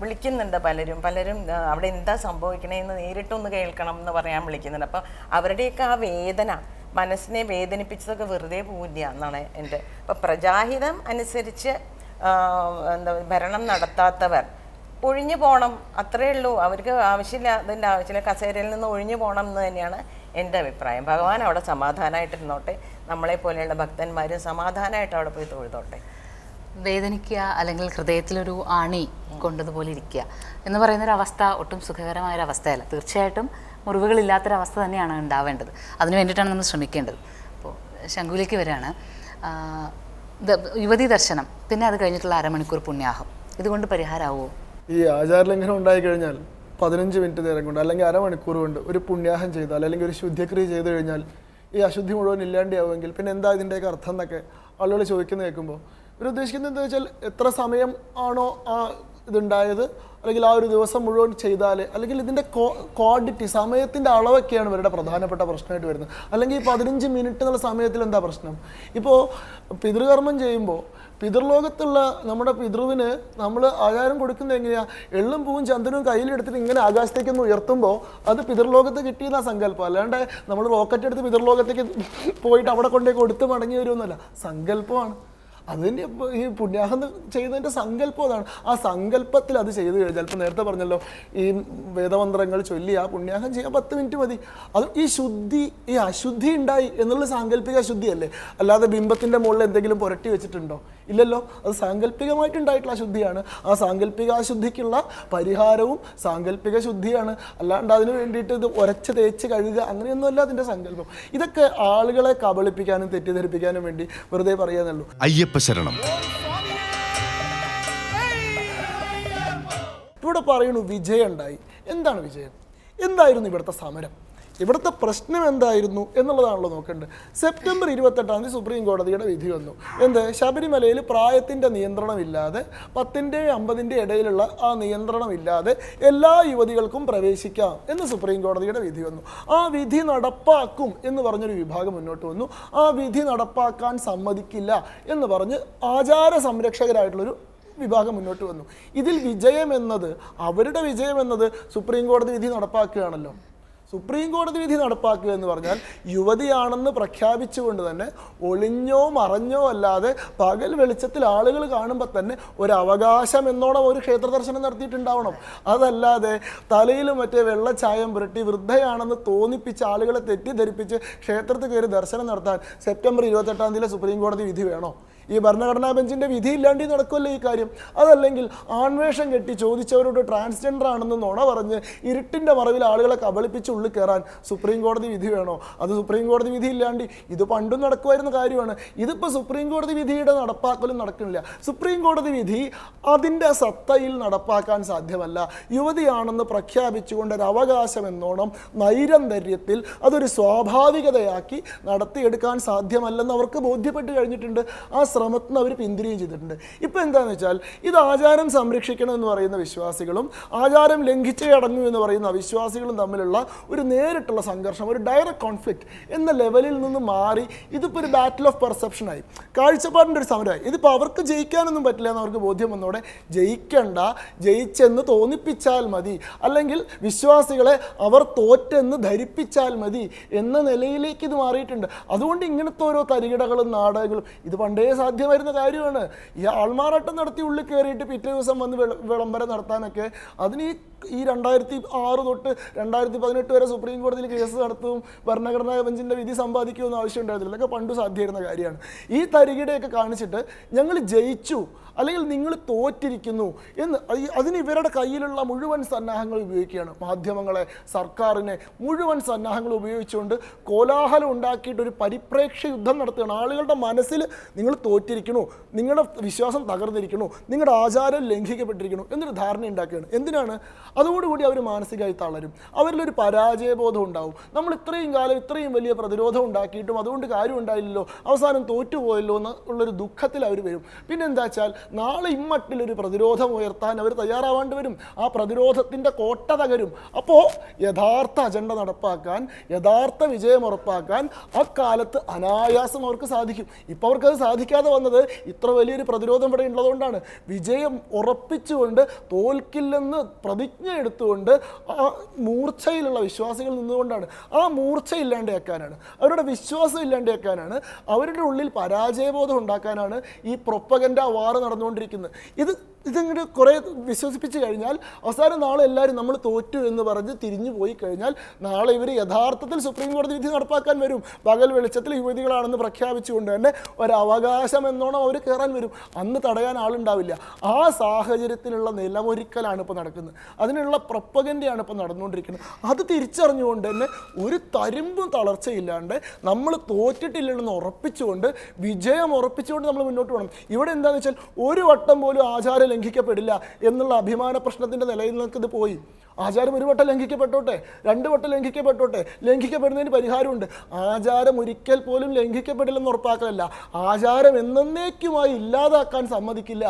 വിളിക്കുന്നുണ്ട്. പലരും അവിടെ എന്താ സംഭവിക്കണേന്ന് നേരിട്ടൊന്ന് കേൾക്കണം എന്ന് പറയാൻ വിളിക്കുന്നുണ്ട്. അപ്പോൾ അവരുടെയൊക്കെ ആ വേദന മനസ്സിനെ വേദനിപ്പിച്ചതൊക്കെ വെറുതെ പോവില്ല എന്നാണ് എൻ്റെ. അപ്പോൾ പ്രജാഹിതം അനുസരിച്ച് ഭരണം നടത്താത്തവർ ഒഴിഞ്ഞു പോകണം, അത്രയേ ഉള്ളൂ. അവർക്ക് ആവശ്യമില്ല, അതിൻ്റെ ആവശ്യമില്ല, കസേരയിൽ നിന്ന് ഒഴിഞ്ഞു പോകണം എന്ന് തന്നെയാണ് എൻ്റെ അഭിപ്രായം. ഭഗവാൻ അവിടെ സമാധാനമായിട്ടിരുന്നോട്ടെ, നമ്മളെപ്പോലെയുള്ള ഭക്തന്മാരും സമാധാനമായിട്ട് അവിടെ പോയി തൊഴുതോട്ടെ. വേദനിക്കുക അല്ലെങ്കിൽ ഹൃദയത്തിലൊരു ആണി കൊണ്ടതുപോലെ ഇരിക്കുക എന്ന് പറയുന്നൊരവസ്ഥ ഒട്ടും സുഖകരമായൊരവസ്ഥയല്ല. തീർച്ചയായിട്ടും മുറിവുകളില്ലാത്തൊരവസ്ഥ തന്നെയാണ് ഉണ്ടാവേണ്ടത്. അതിനു വേണ്ടിയിട്ടാണ് നമ്മൾ ശ്രമിക്കേണ്ടത്. അപ്പോൾ ശംഖുവിലേക്ക് വരികയാണ്. യുവതീ ദർശനം, പിന്നെ അത് കഴിഞ്ഞിട്ടുള്ള അരമണിക്കൂർ പുണ്യാഹം, ഇതുകൊണ്ട് പരിഹാരമാവുമോ? ഈ ആചാരലംഘനം ഉണ്ടായിക്കഴിഞ്ഞാൽ 15 മിനിറ്റ് നേരം കൊണ്ട് അല്ലെങ്കിൽ അരമണിക്കൂർ കൊണ്ട് ഒരു പുണ്യാഹം ചെയ്താൽ അല്ലെങ്കിൽ ഒരു ശുദ്ധിക്രിയ ചെയ്തു കഴിഞ്ഞാൽ ഈ അശുദ്ധി മുഴുവൻ ഇല്ലാണ്ടാവുമെങ്കിൽ പിന്നെ എന്താ ഇതിൻ്റെയൊക്കെ അർത്ഥം എന്നൊക്കെ ആളുകൾ ചോദിക്കുന്നത് കേൾക്കുമ്പോൾ ഇവർ ഉദ്ദേശിക്കുന്നത് എന്താ വെച്ചാൽ എത്ര സമയം ആണോ ആ ഇതുണ്ടായത് അല്ലെങ്കിൽ ആ ഒരു ദിവസം മുഴുവൻ ചെയ്താൽ അല്ലെങ്കിൽ ഇതിൻ്റെ ക്വാണ്ടിറ്റി സമയത്തിൻ്റെ അളവൊക്കെയാണ് ഇവരുടെ പ്രധാനപ്പെട്ട പ്രശ്നമായിട്ട് വരുന്നത്. അല്ലെങ്കിൽ 15 മിനിറ്റ് എന്നുള്ള സമയത്തിൽ എന്താ പ്രശ്നം? ഇപ്പോൾ പിതൃകർമ്മം ചെയ്യുമ്പോൾ പിതൃലോകത്തുള്ള നമ്മുടെ പിതൃവിന് നമ്മൾ ആചാരം കൊടുക്കുന്നത് എങ്ങനെയാണ്? എള്ളും പൂവും ചന്ദനവും കയ്യിലെടുത്തിട്ട് ഇങ്ങനെ ആകാശത്തേക്കൊന്ന് ഉയർത്തുമ്പോൾ അത് പിതൃലോകത്ത് കിട്ടിയെന്ന സങ്കല്പം. അല്ലാണ്ട് നമ്മൾ റോക്കറ്റ് എടുത്ത് പിതൃലോകത്തേക്ക് പോയിട്ട് അവിടെ കൊണ്ടേ കൊടുത്ത് മടങ്ങി വരുമെന്നല്ല, സങ്കല്പമാണ്. അതിൻ്റെ ഈ പുണ്യാഹം ചെയ്യുന്നതിൻ്റെ സങ്കല്പം അതാണ്. ആ സങ്കല്പത്തിൽ അത് ചെയ്തു കഴിഞ്ഞാൽ ഇപ്പോൾ നേരത്തെ പറഞ്ഞല്ലോ, ഈ വേദമന്ത്രങ്ങൾ ചൊല്ലി ആ പുണ്യാഹം ചെയ്യാൻ 10 മിനിറ്റ് മതി. അത് ഈ അശുദ്ധി ഉണ്ടായി എന്നുള്ള സാങ്കല്പിക അശുദ്ധിയല്ലേ, അല്ലാതെ ബിംബത്തിൻ്റെ മുകളിൽ എന്തെങ്കിലും പുരട്ടി വെച്ചിട്ടുണ്ടോ? ഇല്ലല്ലോ, അത് സാങ്കല്പികമായിട്ടുണ്ടായിട്ടുള്ള അശുദ്ധിയാണ്. ആ സാങ്കല്പിക അശുദ്ധിക്കുള്ള പരിഹാരവും സാങ്കല്പിക ശുദ്ധിയാണ്. അല്ലാണ്ട് അതിന് വേണ്ടിയിട്ട് ഇത് ഉരച്ച് തേച്ച് കഴുകുക അങ്ങനെയൊന്നുമല്ല അതിൻ്റെ സങ്കല്പം. ഇതൊക്കെ ആളുകളെ കബളിപ്പിക്കാനും തെറ്റിദ്ധരിപ്പിക്കാനും വേണ്ടി വെറുതെ പറയാന്നുള്ളൂ. അയ്യപ്പ ശരണം. ഇവിടെ പറയുന്നു വിജയം ഉണ്ടായി. എന്താണ് വിജയം? എന്തായിരുന്നു ഇവിടുത്തെ സമരം? ഇവിടുത്തെ പ്രശ്നം എന്തായിരുന്നു എന്നുള്ളതാണല്ലോ നോക്കേണ്ടത്. സെപ്റ്റംബർ 28-ാം തീയതി സുപ്രീം കോടതിയുടെ വിധി വന്നു. എന്ത്? ശബരിമലയിൽ പ്രായത്തിൻ്റെ നിയന്ത്രണമില്ലാതെ 10-ൻ്റെയും 50-ൻ്റെയും ഇടയിലുള്ള ആ നിയന്ത്രണമില്ലാതെ എല്ലാ യുവതികൾക്കും പ്രവേശിക്കാം എന്ന് സുപ്രീം കോടതിയുടെ വിധി വന്നു. ആ വിധി നടപ്പാക്കും എന്ന് പറഞ്ഞൊരു വിഭാഗം മുന്നോട്ട് വന്നു. ആ വിധി നടപ്പാക്കാൻ സമ്മതിക്കില്ല എന്ന് പറഞ്ഞ് ആചാര സംരക്ഷകരായിട്ടുള്ളൊരു വിഭാഗം മുന്നോട്ട് വന്നു. ഇതിൽ അവരുടെ വിജയം എന്നത് സുപ്രീം കോടതി വിധി നടപ്പാക്കുകയാണല്ലോ. സുപ്രീം കോടതി വിധി നടപ്പാക്കുക എന്ന് പറഞ്ഞാൽ യുവതിയാണെന്ന് പ്രഖ്യാപിച്ചുകൊണ്ട് തന്നെ ഒളിഞ്ഞോ മറഞ്ഞോ അല്ലാതെ പകൽ വെളിച്ചത്തിൽ ആളുകൾ കാണുമ്പോൾ തന്നെ ഒരു അവകാശം എന്നോണം ഒരു ക്ഷേത്ര ദർശനം നടത്തിയിട്ടുണ്ടാവണം. അതല്ലാതെ തലയിൽ മറ്റേ വെള്ളച്ചായം പുരട്ടി വൃദ്ധയാണെന്ന് തോന്നിപ്പിച്ച് ആളുകളെ തെറ്റിദ്ധരിപ്പിച്ച് ക്ഷേത്രത്തിൽ കയറി ദർശനം നടത്താൻ സെപ്റ്റംബർ 28-ാം തീയതി സുപ്രീം കോടതി വിധി വേണോ? ഈ ഭരണഘടനാ ബെഞ്ചിൻ്റെ വിധി ഇല്ലാണ്ട് നടക്കുമല്ലോ ഈ കാര്യം. അതല്ലെങ്കിൽ ആൺവേഷം കെട്ടി ചോദിച്ചവരോട് ട്രാൻസ്ജെൻഡർ ആണെന്ന് നുണ പറഞ്ഞ് ഇരുട്ടിൻ്റെ മറവിൽ ആളുകളെ കബളിപ്പിച്ച് ഉള്ളിൽ കയറാൻ സുപ്രീം കോടതി വിധി വേണോ? അത് സുപ്രീം കോടതി വിധി ഇല്ലാണ്ട് ഇത് പണ്ടും നടക്കുമായിരുന്ന കാര്യമാണ്. ഇതിപ്പോൾ സുപ്രീം കോടതി വിധിയുടെ നടപ്പാക്കലും നടക്കുന്നില്ല. സുപ്രീം കോടതി വിധി അതിൻ്റെ സത്തയിൽ നടപ്പാക്കാൻ സാധ്യമല്ല. യുവതിയാണെന്ന് പ്രഖ്യാപിച്ചുകൊണ്ട് ഒരു അവകാശം എന്നോണം നൈരന്തര്യത്തിൽ അതൊരു സ്വാഭാവികതയാക്കി നടത്തിയെടുക്കാൻ സാധ്യമല്ലെന്ന് അവർക്ക് ബോധ്യപ്പെട്ട് കഴിഞ്ഞിട്ടുണ്ട്. ആ ശ്രമത്തിന് അവർ പിന്തിരിയും ചെയ്തിട്ടുണ്ട്. ഇപ്പോൾ എന്താണെന്ന് വെച്ചാൽ ഇത് ആചാരം സംരക്ഷിക്കണം എന്ന് പറയുന്ന വിശ്വാസികളും ആചാരം ലംഘിച്ചേ അടങ്ങൂ എന്ന് പറയുന്ന അവിശ്വാസികളും തമ്മിലുള്ള ഒരു നേരിട്ടുള്ള സംഘർഷം, ഒരു ഡയറക്റ്റ് കോൺഫ്ലിക്റ്റ് എന്ന ലെവലിൽ നിന്ന് മാറി ഇതിപ്പോൾ ഒരു ബാറ്റിൽ ഓഫ് പെർസെപ്ഷനായി, കാഴ്ചപ്പാടിൻ്റെ ഒരു സമരമായി. ഇതിപ്പോൾ അവർക്ക് ജയിക്കാനൊന്നും പറ്റില്ല എന്ന് അവർക്ക് ബോധ്യം വന്നോടെ ജയിക്കണ്ട, ജയിച്ചെന്ന് തോന്നിപ്പിച്ചാൽ മതി, അല്ലെങ്കിൽ വിശ്വാസികളെ അവർ തോറ്റെന്ന് ധരിപ്പിച്ചാൽ മതി എന്ന നിലയിലേക്ക് ഇത് മാറിയിട്ടുണ്ട്. അതുകൊണ്ട് ഇങ്ങനത്തെ ഓരോ തരികിടകളും നാടകങ്ങളും ഇത് പണ്ടേ സാധ്യമായിരുന്ന കാര്യമാണ്. ഈ ആൾമാറാട്ടം നടത്തി ഉള്ളിൽ കയറിയിട്ട് പിറ്റേ ദിവസം വന്ന് വിളംബരം നടത്താനൊക്കെ അതിന് ഈ 2006 തൊട്ട് 2018 വരെ സുപ്രീം കോടതിയിൽ കേസ് നടത്തും, ഭരണഘടനാ ബെഞ്ചിൻ്റെ വിധി സമ്പാദിക്കുമെന്ന് ആവശ്യം ഉണ്ടായിരുന്നില്ല. ഇതൊക്കെ പണ്ട് സാധ്യമായിരുന്ന കാര്യമാണ്. ഈ തരികിടയൊക്കെ കാണിച്ചിട്ട് ഞങ്ങൾ ജയിച്ചു അല്ലെങ്കിൽ നിങ്ങൾ തോറ്റിരിക്കുന്നു എന്ന് അതിന് ഇവരുടെ കയ്യിലുള്ള മുഴുവൻ സന്നാഹങ്ങൾ ഉപയോഗിക്കുകയാണ്. മാധ്യമങ്ങളെ, സർക്കാരിനെ മുഴുവൻ സന്നാഹങ്ങൾ ഉപയോഗിച്ചുകൊണ്ട് കോലാഹലം ഉണ്ടാക്കിയിട്ട് ഒരു പരിപ്രേക്ഷ്യ യുദ്ധം നടത്തുകയാണ്. ആളുകളുടെ മനസ്സിൽ നിങ്ങൾ തോറ്റിരിക്കണു, നിങ്ങളുടെ വിശ്വാസം തകർന്നിരിക്കണു, നിങ്ങളുടെ ആചാരം ലംഘിക്കപ്പെട്ടിരിക്കണു എന്നൊരു ധാരണ ഉണ്ടാക്കുകയാണ്. എന്തിനാണ്? അതോടുകൂടി അവർ മാനസികമായി തളരും, അവരിലൊരു പരാജയബോധം ഉണ്ടാവും. നമ്മൾ ഇത്രയും കാലം ഇത്രയും വലിയ പ്രതിരോധം ഉണ്ടാക്കിയിട്ടും അതുകൊണ്ട് കാര്യം ഉണ്ടായില്ലല്ലോ, അവസാനം തോറ്റുപോയല്ലോ എന്നുള്ളൊരു ദുഃഖത്തിൽ അവർ വരും. പിന്നെ എന്താ വെച്ചാൽ നാളെ ഇമ്മട്ടിലൊരു പ്രതിരോധം ഉയർത്താൻ അവർ തയ്യാറാവേണ്ടി വരും. ആ പ്രതിരോധത്തിൻ്റെ കോട്ട തകരും. അപ്പോൾ യഥാർത്ഥ അജണ്ട നടപ്പാക്കാൻ, യഥാർത്ഥ വിജയം ഉറപ്പാക്കാൻ അക്കാലത്ത് അനായാസം അവർക്ക് സാധിക്കും. ഇപ്പോൾ അവർക്കത് സാധിക്കാതെ വന്നത് ഇത്ര വലിയൊരു പ്രതിരോധം ഇവിടെ ഉള്ളതുകൊണ്ടാണ്. വിജയം ഉറപ്പിച്ചുകൊണ്ട് തോൽക്കില്ലെന്ന് പ്രതിജ്ഞ എടുത്തുകൊണ്ട് ആ മൂർച്ചയിലുള്ള വിശ്വാസികൾ നിന്നുകൊണ്ടാണ്. ആ മൂർച്ച ഇല്ലാണ്ടാക്കാനാണ്, അവരുടെ വിശ്വാസം ഇല്ലാണ്ടാക്കാനാണ്, അവരുടെ ഉള്ളിൽ പരാജയബോധം ഉണ്ടാക്കാനാണ് ഈ പ്രൊപ്പഗൻഡ വാർ നടന്നുകൊണ്ടിരിക്കുന്നത്. ഇതിങ്ങനെ കുറേ വിശ്വസിപ്പിച്ച് കഴിഞ്ഞാൽ അവസാനം നാളെ എല്ലാവരും നമ്മൾ തോറ്റു എന്ന് പറഞ്ഞ് തിരിഞ്ഞു പോയി കഴിഞ്ഞാൽ നാളെ ഇവർ യഥാർത്ഥത്തിൽ സുപ്രീം കോടതി വിധി നടപ്പാക്കാൻ വരും. പകൽ വെളിച്ചത്തിൽ യുവതികളാണെന്ന് പ്രഖ്യാപിച്ചുകൊണ്ട് തന്നെ ഒരവകാശം എന്നോണം അവർ കയറാൻ വരും. അന്ന് തടയാൻ ആളുണ്ടാവില്ല. ആ സാഹചര്യത്തിലുള്ള നിലമൊരുക്കലാണ് ഇപ്പോൾ നടക്കുന്നത്. അതിനുള്ള പ്രൊപ്പഗൻഡയാണ് ഇപ്പോൾ നടന്നുകൊണ്ടിരിക്കുന്നത്. അത് തിരിച്ചറിഞ്ഞുകൊണ്ട് തന്നെ ഒരു തരുമ്പും തളർച്ചയില്ലാണ്ട് നമ്മൾ തോറ്റിട്ടില്ലെന്ന് ഉറപ്പിച്ചുകൊണ്ട്, വിജയം ഉറപ്പിച്ചുകൊണ്ട് നമ്മൾ മുന്നോട്ട് പോകണം. ഇവിടെ എന്താണെന്ന് വെച്ചാൽ ഒരു വട്ടം പോലും ആചാരം ലംഘിക്കപ്പെടില്ല എന്നുള്ള അഭിമാന പ്രശ്നത്തിൻ്റെ നിലയിൽ നിൽക്കുന്നത് പോയി. ആചാരം ഒരു വട്ടം ലംഘിക്കപ്പെട്ടോട്ടെ, 2 വട്ടം ലംഘിക്കപ്പെട്ടോട്ടെ, ലംഘിക്കപ്പെടുന്നതിന് പരിഹാരമുണ്ട്. ആചാരം ഒരിക്കൽ പോലും ലംഘിക്കപ്പെടില്ലെന്ന് ഉറപ്പാക്കലല്ല, ആചാരം എന്നേക്കുമായി ഇല്ലാതാക്കാൻ സമ്മതിക്കില്ല,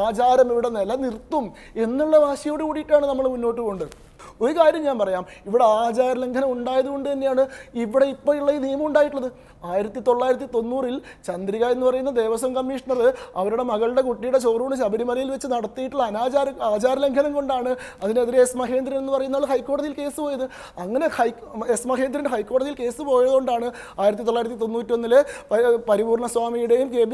ആചാരം ഇവിടെ നിലനിർത്തും എന്നുള്ള വാശിയോട് കൂടിയിട്ടാണ് നമ്മൾ മുന്നോട്ട് പോകേണ്ടത്. ഒരു കാര്യം ഞാൻ പറയാം, ഇവിടെ ആചാര ലംഘനം ഉണ്ടായതുകൊണ്ട് തന്നെയാണ് ഇവിടെ ഇപ്പോൾ ഉള്ള ഈ നിയമം ഉണ്ടായിട്ടുള്ളത്. 1990 ചന്ദ്രിക എന്ന് പറയുന്ന ദേവസ്വം കമ്മീഷണർ അവരുടെ മകളുടെ കുട്ടിയുടെ ചോറൂണ് ശബരിമലയിൽ വെച്ച് നടത്തിയിട്ടുള്ള ആചാര ലംഘനം കൊണ്ടാണ് അതിനെതിരെ എസ് മഹേന്ദ്രൻ എന്ന് പറയുന്ന ആൾ ഹൈക്കോടതിയിൽ കേസ് പോയത്. അങ്ങനെ എസ് മഹേന്ദ്രൻ ഹൈക്കോടതിയിൽ കേസ് പോയതുകൊണ്ടാണ് 1991 പരിപൂർണ സ്വാമിയുടെയും KB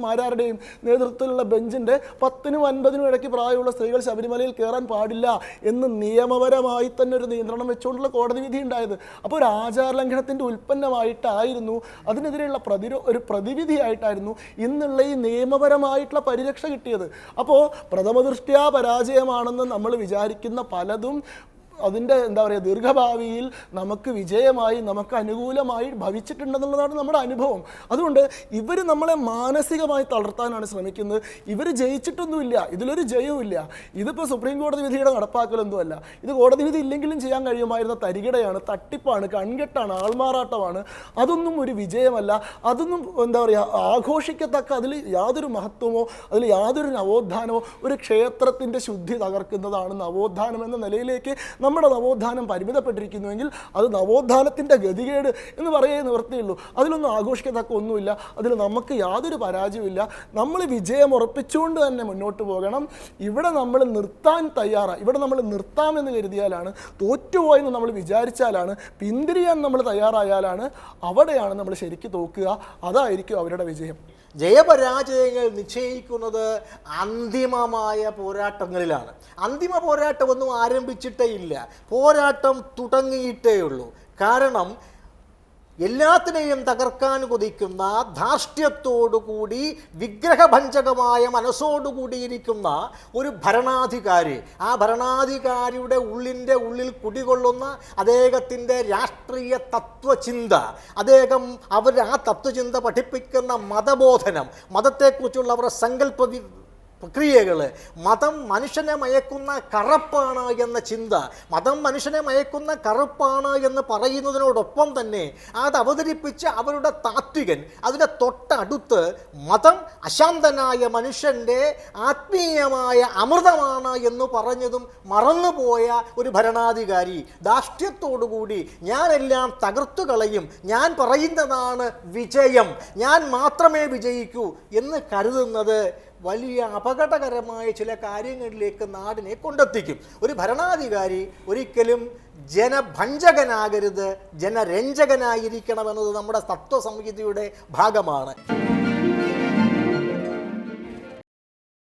മാരാരുടെയും നേതൃത്വത്തിലുള്ള ബെഞ്ചിൻ്റെ 10നും 50നും ഇടയ്ക്ക് പ്രായമുള്ള സ്ത്രീകൾ ശബരിമലയിൽ കയറാൻ പാടില്ല എന്ന് നിയമപരമായി തന്നെ ഒരു നിയന്ത്രണം വെച്ചുകൊണ്ടുള്ള കോടതി വിധി ഉണ്ടായത്. അപ്പോൾ ഒരു ആചാര ലംഘനത്തിൻ്റെ ഉൽപ്പന്നമായിട്ടായിരുന്നു, അതിനെതിരെയുള്ള ഒരു പ്രതിവിധിയായിട്ടായിരുന്നു ഇന്നുള്ള ഈ നിയമപരമായിട്ടുള്ള പരിരക്ഷ കിട്ടിയത്. അപ്പോൾ പ്രഥമദൃഷ്ട്യാ പരാജയമാണെന്ന് നമ്മൾ വിചാരിക്കുന്ന പലതും അതിൻ്റെ എന്താ പറയുക ദീർഘഭാവിയിൽ നമുക്ക് വിജയമായി, നമുക്ക് അനുകൂലമായി ഭവിച്ചിട്ടുണ്ടെന്നുള്ളതാണ് നമ്മുടെ അനുഭവം. അതുകൊണ്ട് ഇവർ നമ്മളെ മാനസികമായി തളർത്താനാണ് ശ്രമിക്കുന്നത്. ഇവർ ജയിച്ചിട്ടൊന്നുമില്ല, ഇതിലൊരു ജയവുമില്ല. ഇതിപ്പോൾ സുപ്രീം കോടതി വിധിയുടെ നടപ്പാക്കലൊന്നുമല്ല. ഇത് കോടതി വിധി ഇല്ലെങ്കിലും ചെയ്യാൻ കഴിയുമായിരുന്ന തരികിടയാണ്, തട്ടിപ്പാണ്, കൺകെട്ടാണ്, ആൾമാറാട്ടമാണ്. അതൊന്നും ഒരു വിജയമല്ല. അതൊന്നും എന്താ പറയുക ആഘോഷിക്കത്തക്ക, അതിൽ യാതൊരു മഹത്വമോ അതിൽ യാതൊരു നവോത്ഥാനമോ, ഒരു ക്ഷേത്രത്തിൻ്റെ ശുദ്ധി തകർക്കുന്നതാണ് നവോത്ഥാനം എന്ന നിലയിലേക്ക് നമ്മുടെ നവോത്ഥാനം പരിമിതപ്പെട്ടിരിക്കുന്നുവെങ്കിൽ അത് നവോത്ഥാനത്തിൻ്റെ ഗതികേട് എന്ന് പറയേ നിവൃത്തിയുള്ളൂ. അതിലൊന്നും ആഘോഷിക്കത്തക്ക ഒന്നുമില്ല, അതിൽ നമുക്ക് യാതൊരു പരാജയമില്ല. നമ്മൾ വിജയം ഉറപ്പിച്ചുകൊണ്ട് തന്നെ മുന്നോട്ട് പോകണം. ഇവിടെ നമ്മൾ നിർത്താൻ തയ്യാറാണ്, ഇവിടെ നമ്മൾ നിർത്താമെന്ന് കരുതിയാലാണ്, തോറ്റുപോയെന്ന് നമ്മൾ വിചാരിച്ചാലാണ്, പിന്തിരിയാൻ നമ്മൾ തയ്യാറായാലാണ്, അവിടെയാണ് നമ്മൾ ശരിക്കും തോക്കുക. അതായിരിക്കും അവരുടെ വിജയം. ജയപരാജയങ്ങൾ നിശ്ചയിക്കുന്നത് അന്തിമമായ പോരാട്ടങ്ങളിലാണ്. അന്തിമ പോരാട്ടമൊന്നും ആരംഭിച്ചിട്ടേ ഇല്ല, പോരാട്ടം തുടങ്ങിയിട്ടേ ഉള്ളൂ. കാരണം എല്ലാത്തിനെയും തകർക്കാൻ കൊതിക്കുന്ന, ധാർഷ്ട്യത്തോടുകൂടി വിഗ്രഹഭഞ്ജകമായ മനസ്സോടുകൂടിയിരിക്കുന്ന ഒരു ഭരണാധികാരി, ആ ഭരണാധികാരിയുടെ ഉള്ളിൽ കുടികൊള്ളുന്ന അദ്ദേഹത്തിൻ്റെ രാഷ്ട്രീയ തത്വചിന്ത, അദ്ദേഹം ആ തത്വചിന്ത പഠിപ്പിക്കുന്ന മതബോധനം, മതത്തെക്കുറിച്ചുള്ള അവരുടെ സങ്കല്പ പ്രക്രിയകൾ, മതം മനുഷ്യനെ മയക്കുന്ന കറുപ്പാണ് എന്ന ചിന്ത, മതം മനുഷ്യനെ മയക്കുന്ന കറുപ്പാണ് എന്ന് പറയുന്നതിനോടൊപ്പം തന്നെ അത് അവതരിപ്പിച്ച അവരുടെ താത്വികൻ അതിൻ്റെ തൊട്ടടുത്ത് മതം അശാന്തനായ മനുഷ്യൻ്റെ ആത്മീയമായ അമൃതമാണ് എന്ന് പറഞ്ഞതും മറന്നുപോയ ഒരു ഭരണാധികാരി, ധാർഷ്ട്യത്തോടുകൂടി ഞാനെല്ലാം തകർത്തു കളയും, ഞാൻ പറയുന്നതാണ് വിജയം, ഞാൻ മാത്രമേ വിജയിക്കൂ എന്ന് കരുതുന്നത് വലിയ അപകടകരമായ ചില കാര്യങ്ങളിലേക്ക് നാടിനെ കൊണ്ടെത്തിക്കും. ഒരു ഭരണാധികാരി ഒരിക്കലും ജനഭഞ്ജകനാകരുത്, ജനരഞ്ജകനായിരിക്കണമെന്നത് നമ്മുടെ തത്വസംഹിതയുടെ ഭാഗമാണ്.